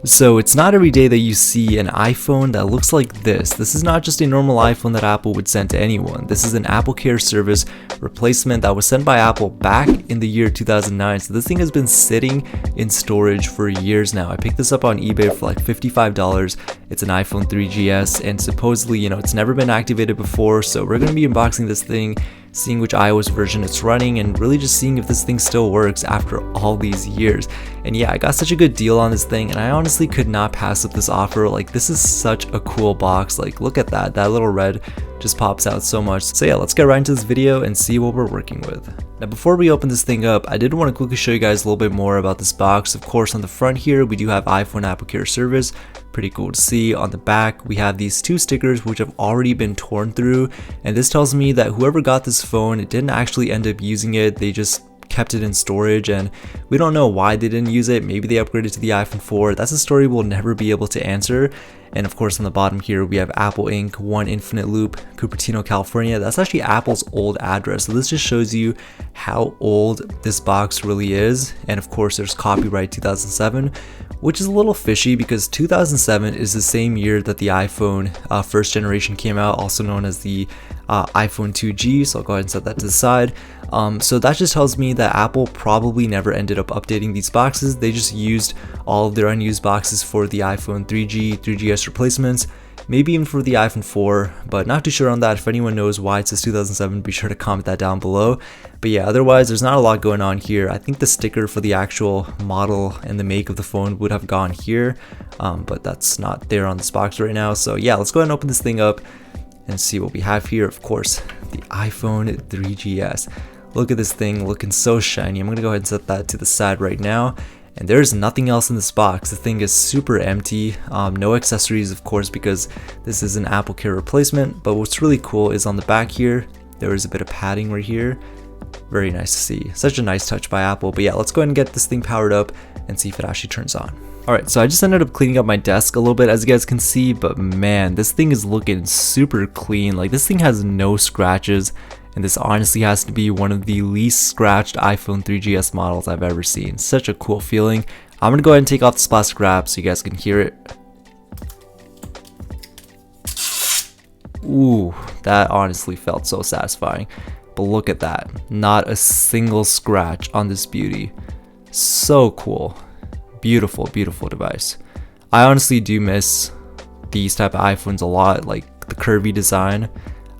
So it's not every day that you see an iPhone that looks like this. This is not just a normal iPhone that Apple would send to anyone. This is an AppleCare service replacement that was sent by Apple back in the year 2009. So this thing has been sitting in storage for years now. I picked this up on eBay for like $55. It's an iPhone 3GS and supposedly, it's never been activated before. So we're going to be unboxing this thing, seeing which iOS version it's running, and really just seeing if this thing still works after all these years. And yeah, I got such a good deal on this thing, and I honestly could not pass up this offer. Like, this is such a cool box. Like, look at that little red just pops out so much. So yeah, let's get right into this video and see what we're working with. Now before we open this thing up, I did want to quickly show you guys a little bit more about this box. Of course, on the front here we do have iPhone AppleCare service, pretty cool to see. On the back we have these two stickers which have already been torn through, and this tells me that whoever got this phone, it didn't actually end up using it. They just kept it in storage, and we don't know why they didn't use it. Maybe they upgraded to the iPhone 4. That's a story we'll never be able to answer. And of course on the bottom here we have Apple Inc. 1 Infinite Loop, Cupertino, California. That's actually Apple's old address, so this just shows you how old this box really is. And of course there's copyright 2007, which is a little fishy because 2007 is the same year that the iPhone first generation came out, also known as the iPhone 2G. So I'll go ahead and set that to the side. So that just tells me that Apple probably never ended up updating these boxes. They just used all of their unused boxes for the iPhone 3G, 3GS replacements, maybe even for the iPhone 4, but not too sure on that. If anyone knows why it says 2007, be sure to comment that down below. But yeah, otherwise there's not a lot going on here. I think the sticker for the actual model and the make of the phone would have gone here, but that's not there on this box right now. So yeah, let's go ahead and open this thing up and see what we have here. Of course, the iPhone 3GS. Look at this thing looking so shiny. I'm gonna go ahead and set that to the side right now. And there's nothing else in this box. The thing is super empty. No accessories, of course, because this is an AppleCare replacement. But what's really cool is on the back here, there is a bit of padding right here. Very nice to see. Such a nice touch by Apple. But yeah, let's go ahead and get this thing powered up and see if it actually turns on. Alright, so I just ended up cleaning up my desk a little bit, as you guys can see, but man, this thing is looking super clean. Like, this thing has no scratches, and this honestly has to be one of the least scratched iPhone 3GS models I've ever seen. Such a cool feeling. I'm gonna go ahead and take off this plastic wrap so you guys can hear it. Ooh, that honestly felt so satisfying. But look at that, not a single scratch on this beauty. So cool. Beautiful, beautiful device. I honestly do miss these type of iPhones a lot, like the curvy design.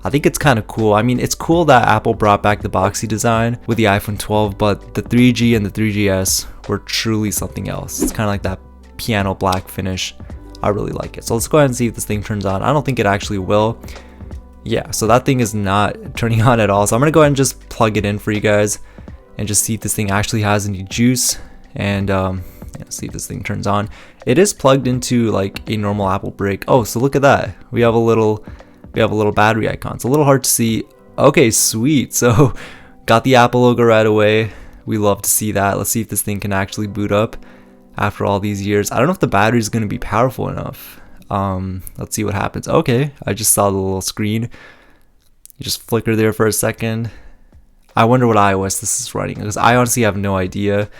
I think it's kind of cool. I mean, it's cool that Apple brought back the boxy design with the iPhone 12, but the 3G and the 3GS were truly something else. It's kind of like that piano black finish. I really like it. So let's go ahead and see if this thing turns on. I don't think it actually will. Yeah, so that thing is not turning on at all. So I'm gonna go ahead and just plug it in for you guys and just see if this thing actually has any juice, and see if this thing turns on. It is plugged into like a normal Apple brick. Oh, so look at that. We have a little battery icon. It's a little hard to see. Okay, sweet. So got the Apple logo right away. We love to see that. Let's see if this thing can actually boot up after all these years. I don't know if the battery is going to be powerful enough. Let's see what happens. Okay, I just saw the little screen. You just flicker there for a second. I wonder what iOS this is running, because I honestly have no idea.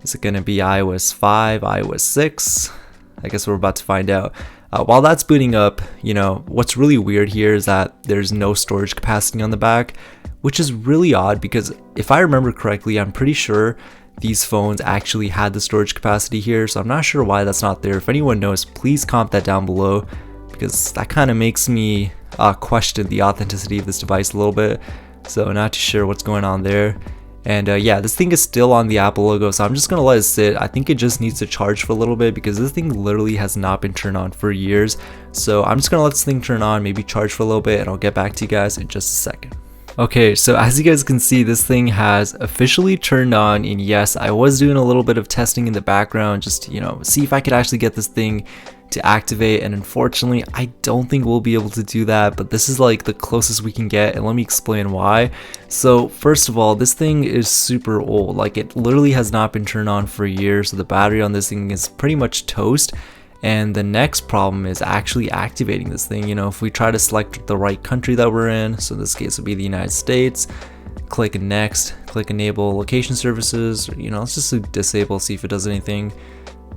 Is it going to be iOS 5, iOS 6? I guess we're about to find out. While that's booting up, what's really weird here is that there's no storage capacity on the back, which is really odd because if I remember correctly, I'm pretty sure these phones actually had the storage capacity here, so I'm not sure why that's not there. If anyone knows, please comment that down below, because that kind of makes me question the authenticity of this device a little bit. So not too sure what's going on there. And yeah, this thing is still on the Apple logo, so I'm just gonna let it sit. I think it just needs to charge for a little bit because this thing literally has not been turned on for years. So I'm just gonna let this thing turn on, maybe charge for a little bit, and I'll get back to you guys in just a second. Okay, so as you guys can see, this thing has officially turned on, and yes, I was doing a little bit of testing in the background just to, see if I could actually get this thing to activate, and unfortunately I don't think we'll be able to do that, but this is like the closest we can get, and let me explain why. So first of all, this thing is super old. Like, it literally has not been turned on for years, so the battery on this thing is pretty much toast. And the next problem is actually activating this thing. If we try to select the right country that we're in, so in this case would be the United States, click next, click enable location services, let's just disable, see if it does anything.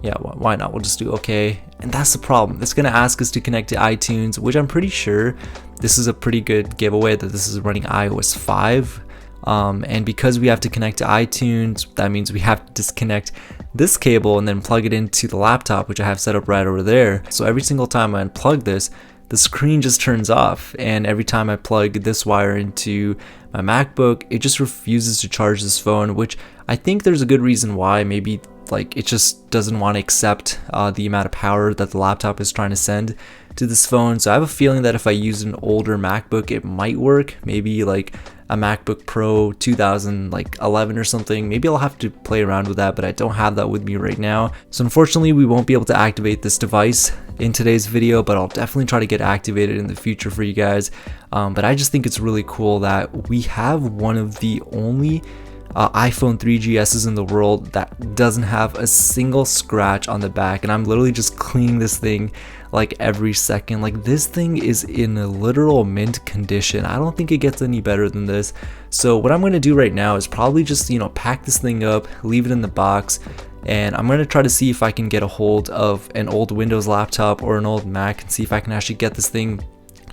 Yeah, why not? We'll just do okay. And that's the problem. It's gonna ask us to connect to iTunes, which I'm pretty sure this is a pretty good giveaway that this is running iOS 5. And because we have to connect to iTunes, that means we have to disconnect this cable and then plug it into the laptop, which I have set up right over there. So every single time I unplug this, the screen just turns off, and every time I plug this wire into my MacBook, it just refuses to charge this phone, which I think there's a good reason why. Maybe like it just doesn't want to accept the amount of power that the laptop is trying to send to this phone. So I have a feeling that if I use an older MacBook, it might work. Maybe like a MacBook Pro 2011 or something. Maybe I'll have to play around with that, but I don't have that with me right now. So unfortunately, we won't be able to activate this device in today's video, but I'll definitely try to get activated in the future for you guys. But I just think it's really cool that we have one of the only iPhone 3GSs in the world that doesn't have a single scratch on the back, and I'm literally just cleaning this thing like every second. Like, this thing is in a literal mint condition. I don't think it gets any better than this. So what I'm going to do right now is probably just, you know, pack this thing up, leave it in the box, and I'm going to try to see if I can get a hold of an old Windows laptop or an old Mac and see if I can actually get this thing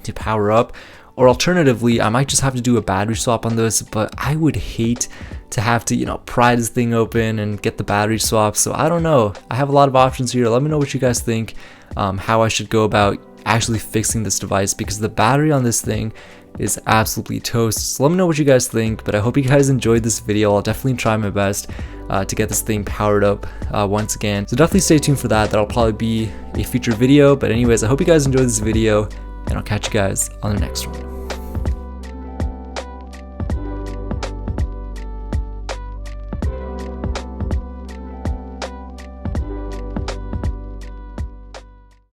to power up. Or alternatively, I might just have to do a battery swap on this, but I would hate to have to, you know, pry this thing open and get the battery swap. So I don't know. I have a lot of options here. Let me know what you guys think, how I should go about actually fixing this device, because the battery on this thing is absolutely toast. So let me know what you guys think, but I hope you guys enjoyed this video. I'll definitely try my best to get this thing powered up once again. So definitely stay tuned for that. That'll probably be a future video. But anyways, I hope you guys enjoyed this video, and I'll catch you guys on the next one.